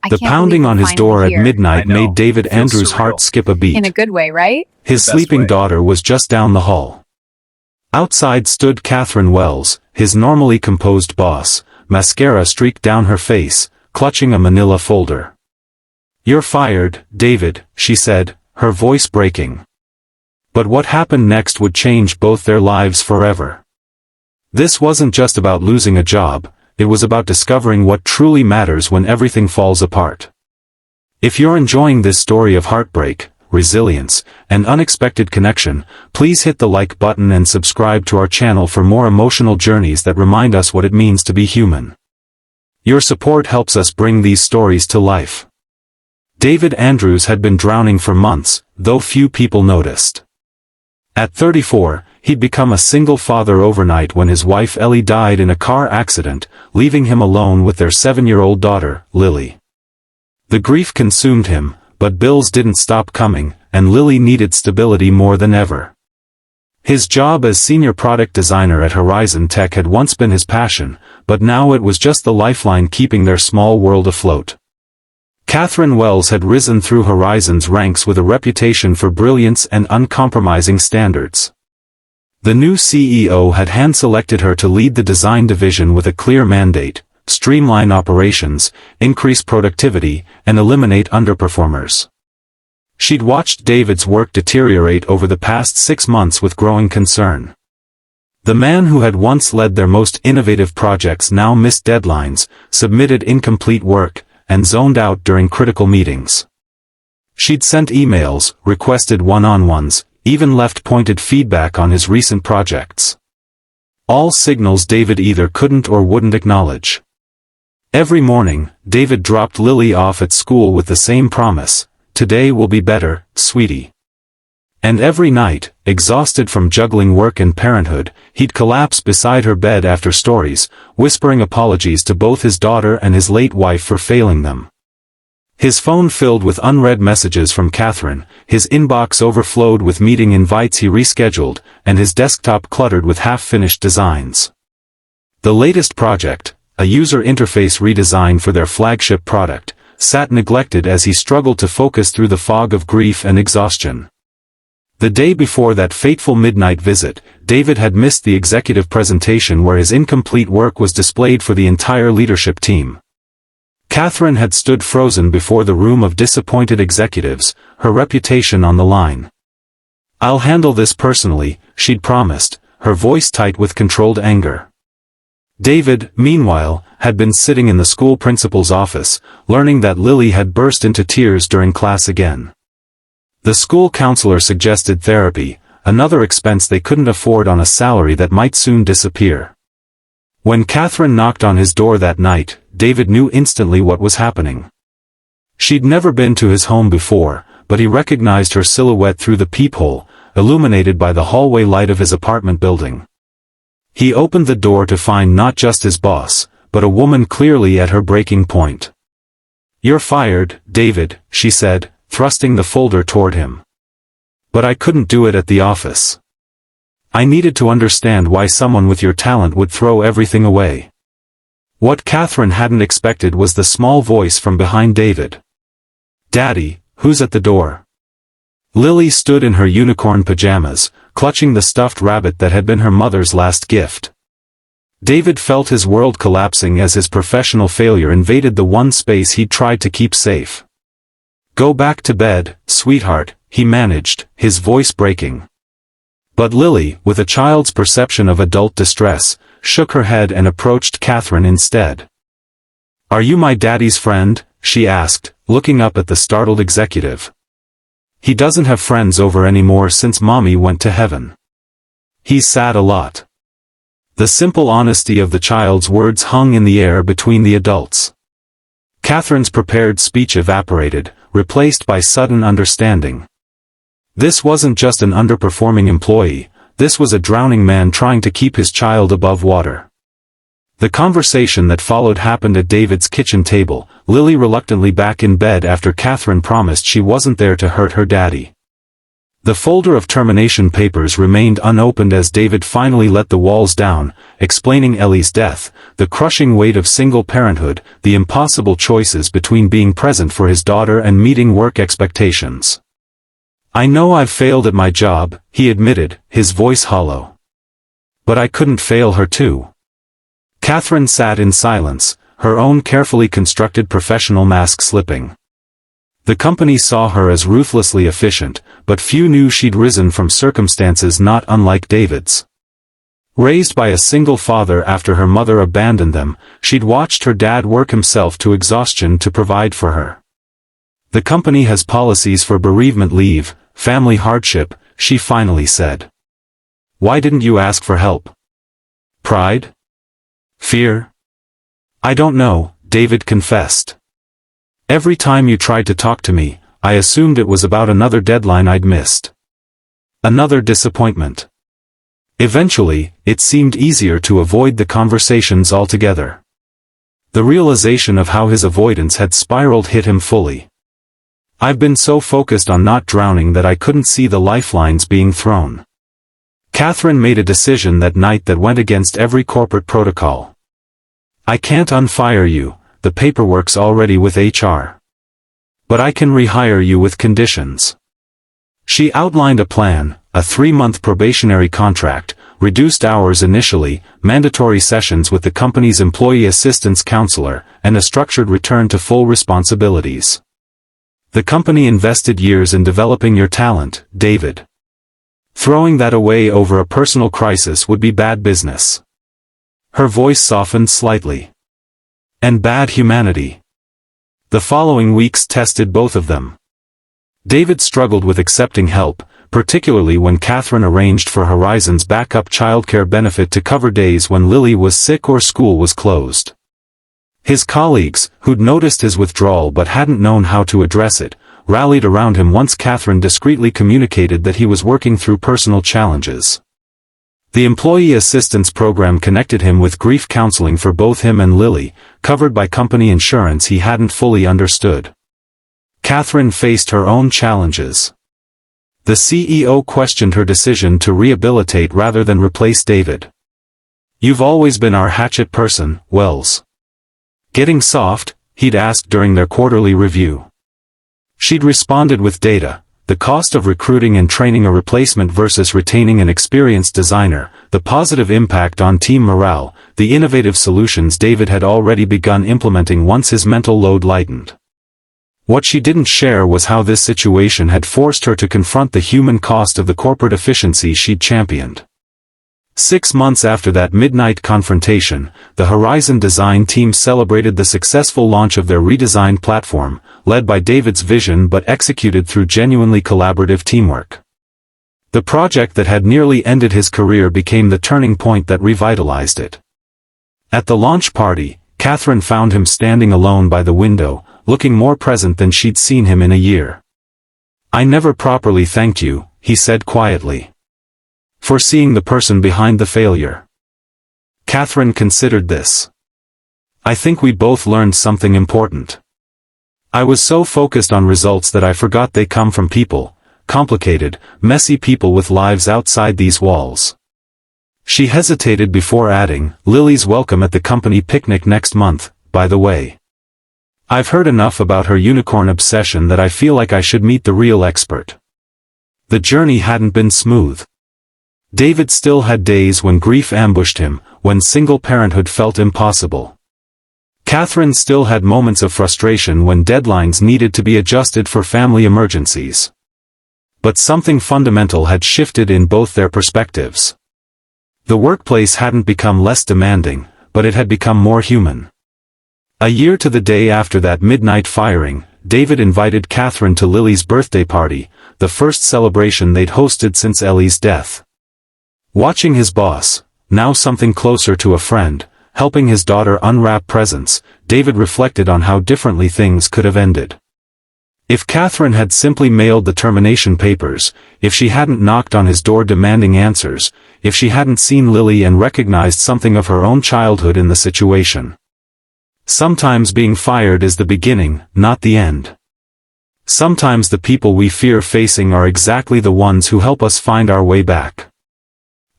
The pounding on his door at midnight made David Andrews' heart skip a beat. In a good way, right? His sleeping daughter was just down the hall. Outside stood Catherine Wells, his normally composed boss, mascara streaked down her face, clutching a manila folder. "You're fired, David," she said, her voice breaking. But what happened next would change both their lives forever. This wasn't just about losing a job, it was about discovering what truly matters when everything falls apart. If you're enjoying this story of heartbreak, resilience, and unexpected connection, please hit the like button and subscribe to our channel for more emotional journeys that remind us what it means to be human. Your support helps us bring these stories to life. David Andrews had been drowning for months, though few people noticed. At 34, he'd become a single father overnight when his wife Ellie died in a car accident, leaving him alone with their 7-year-old daughter, Lily. The grief consumed him, but bills didn't stop coming, and Lily needed stability more than ever. His job as senior product designer at Horizon Tech had once been his passion, but now it was just the lifeline keeping their small world afloat. Catherine Wells had risen through Horizon's ranks with a reputation for brilliance and uncompromising standards. The new CEO had hand-selected her to lead the design division with a clear mandate: streamline operations, increase productivity, and eliminate underperformers. She'd watched David's work deteriorate over the past 6 months with growing concern. The man who had once led their most innovative projects now missed deadlines, submitted incomplete work, and zoned out during critical meetings. She'd sent emails, requested one-on-ones, even left pointed feedback on his recent projects. All signals David either couldn't or wouldn't acknowledge. Every morning, David dropped Lily off at school with the same promise: "Today will be better, sweetie." And every night, exhausted from juggling work and parenthood, he'd collapse beside her bed after stories, whispering apologies to both his daughter and his late wife for failing them. His phone filled with unread messages from Catherine, his inbox overflowed with meeting invites he rescheduled, and his desktop cluttered with half-finished designs. The latest project, a user interface redesign for their flagship product, sat neglected as he struggled to focus through the fog of grief and exhaustion. The day before that fateful midnight visit, David had missed the executive presentation where his incomplete work was displayed for the entire leadership team. Catherine had stood frozen before the room of disappointed executives, her reputation on the line. "I'll handle this personally," she'd promised, her voice tight with controlled anger. David, meanwhile, had been sitting in the school principal's office, learning that Lily had burst into tears during class again. The school counselor suggested therapy, another expense they couldn't afford on a salary that might soon disappear. When Catherine knocked on his door that night, David knew instantly what was happening. She'd never been to his home before, but he recognized her silhouette through the peephole, illuminated by the hallway light of his apartment building. He opened the door to find not just his boss, but a woman clearly at her breaking point. "You're fired, David," she said, thrusting the folder toward him. "But I couldn't do it at the office. I needed to understand why someone with your talent would throw everything away." What Catherine hadn't expected was the small voice from behind David. "Daddy, who's at the door?" Lily stood in her unicorn pajamas, clutching the stuffed rabbit that had been her mother's last gift. David felt his world collapsing as his professional failure invaded the one space he'd tried to keep safe. "Go back to bed, sweetheart," he managed, his voice breaking. But Lily, with a child's perception of adult distress, shook her head and approached Catherine instead. "Are you my daddy's friend?" she asked, looking up at the startled executive. "He doesn't have friends over anymore since Mommy went to heaven. He's sad a lot." The simple honesty of the child's words hung in the air between the adults. Catherine's prepared speech evaporated, replaced by sudden understanding. This wasn't just an underperforming employee, this was a drowning man trying to keep his child above water. The conversation that followed happened at David's kitchen table, Lily reluctantly back in bed after Catherine promised she wasn't there to hurt her daddy. The folder of termination papers remained unopened as David finally let the walls down, explaining Ellie's death, the crushing weight of single parenthood, the impossible choices between being present for his daughter and meeting work expectations. "I know I've failed at my job," he admitted, his voice hollow. "But I couldn't fail her too." Catherine sat in silence, her own carefully constructed professional mask slipping. The company saw her as ruthlessly efficient, but few knew she'd risen from circumstances not unlike David's. Raised by a single father after her mother abandoned them, she'd watched her dad work himself to exhaustion to provide for her. "The company has policies for bereavement leave, family hardship," she finally said. "Why didn't you ask for help? Pride? Fear?" "I don't know," David confessed. "Every time you tried to talk to me, I assumed it was about another deadline I'd missed. Another disappointment. Eventually, it seemed easier to avoid the conversations altogether." The realization of how his avoidance had spiraled hit him fully. "I've been so focused on not drowning that I couldn't see the lifelines being thrown." Catherine made a decision that night that went against every corporate protocol. "I can't unfire you. The paperwork's already with HR. But I can rehire you with conditions." She outlined a plan: a 3-month probationary contract, reduced hours initially, mandatory sessions with the company's employee assistance counselor, and a structured return to full responsibilities. "The company invested years in developing your talent, David. Throwing that away over a personal crisis would be bad business." Her voice softened slightly. "And bad humanity." The following weeks tested both of them. David struggled with accepting help, particularly when Catherine arranged for Horizon's backup childcare benefit to cover days when Lily was sick or school was closed. His colleagues, who'd noticed his withdrawal but hadn't known how to address it, rallied around him once Catherine discreetly communicated that he was working through personal challenges. The employee assistance program connected him with grief counseling for both him and Lily, covered by company insurance he hadn't fully understood. Catherine faced her own challenges. The CEO questioned her decision to rehabilitate rather than replace David. "You've always been our hatchet person, Wells. Getting soft?" he'd asked during their quarterly review. She'd responded with data: the cost of recruiting and training a replacement versus retaining an experienced designer, the positive impact on team morale, the innovative solutions David had already begun implementing once his mental load lightened. What she didn't share was how this situation had forced her to confront the human cost of the corporate efficiency she'd championed. 6 months after that midnight confrontation, the Horizon design team celebrated the successful launch of their redesigned platform, led by David's vision but executed through genuinely collaborative teamwork. The project that had nearly ended his career became the turning point that revitalized it. At the launch party, Catherine found him standing alone by the window, looking more present than she'd seen him in a year. "I never properly thanked you," he said quietly. "For seeing the person behind the failure." Catherine considered this. "I think we both learned something important. I was so focused on results that I forgot they come from people, complicated, messy people with lives outside these walls." She hesitated before adding, "Lily's welcome at the company picnic next month, by the way. I've heard enough about her unicorn obsession that I feel like I should meet the real expert." The journey hadn't been smooth. David still had days when grief ambushed him, when single parenthood felt impossible. Catherine still had moments of frustration when deadlines needed to be adjusted for family emergencies. But something fundamental had shifted in both their perspectives. The workplace hadn't become less demanding, but it had become more human. A year to the day after that midnight firing, David invited Catherine to Lily's birthday party, the first celebration they'd hosted since Ellie's death. Watching his boss, now something closer to a friend, helping his daughter unwrap presents, David reflected on how differently things could have ended. If Catherine had simply mailed the termination papers, if she hadn't knocked on his door demanding answers, if she hadn't seen Lily and recognized something of her own childhood in the situation. Sometimes being fired is the beginning, not the end. Sometimes the people we fear facing are exactly the ones who help us find our way back.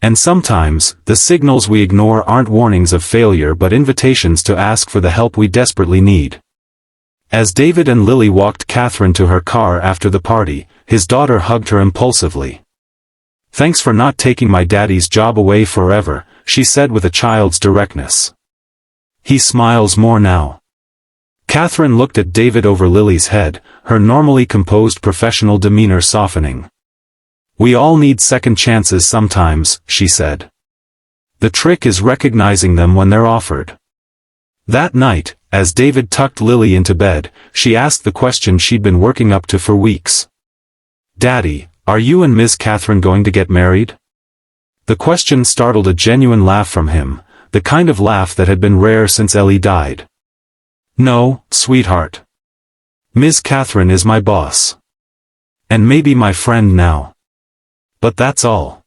And sometimes, the signals we ignore aren't warnings of failure but invitations to ask for the help we desperately need. As David and Lily walked Catherine to her car after the party, his daughter hugged her impulsively. "Thanks for not taking my daddy's job away forever," she said with a child's directness. "He smiles more now." Catherine looked at David over Lily's head, her normally composed professional demeanor softening. "We all need second chances sometimes," she said. "The trick is recognizing them when they're offered." That night, as David tucked Lily into bed, she asked the question she'd been working up to for weeks. "Daddy, are you and Miss Catherine going to get married?" The question startled a genuine laugh from him, the kind of laugh that had been rare since Ellie died. "No, sweetheart. Miss Catherine is my boss. And maybe my friend now. But that's all."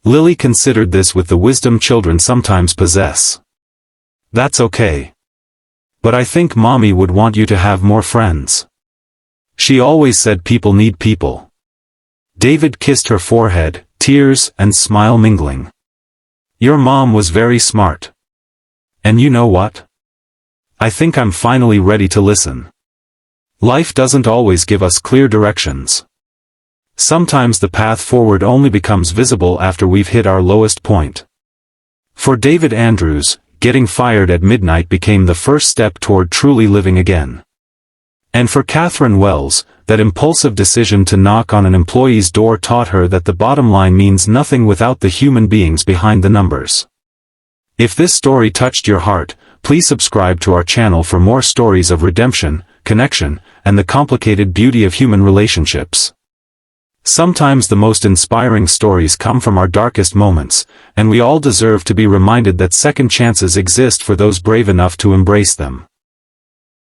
Lily considered this with the wisdom children sometimes possess. "That's okay. But I think Mommy would want you to have more friends. She always said people need people." David kissed her forehead, tears and smile mingling. "Your mom was very smart. And you know what? I think I'm finally ready to listen. Life doesn't always give us clear directions. Sometimes the path forward only becomes visible after we've hit our lowest point." For David Andrews, getting fired at midnight became the first step toward truly living again. And for Catherine Wells, that impulsive decision to knock on an employee's door taught her that the bottom line means nothing without the human beings behind the numbers. If this story touched your heart, please subscribe to our channel for more stories of redemption, connection, and the complicated beauty of human relationships. Sometimes the most inspiring stories come from our darkest moments, and we all deserve to be reminded that second chances exist for those brave enough to embrace them.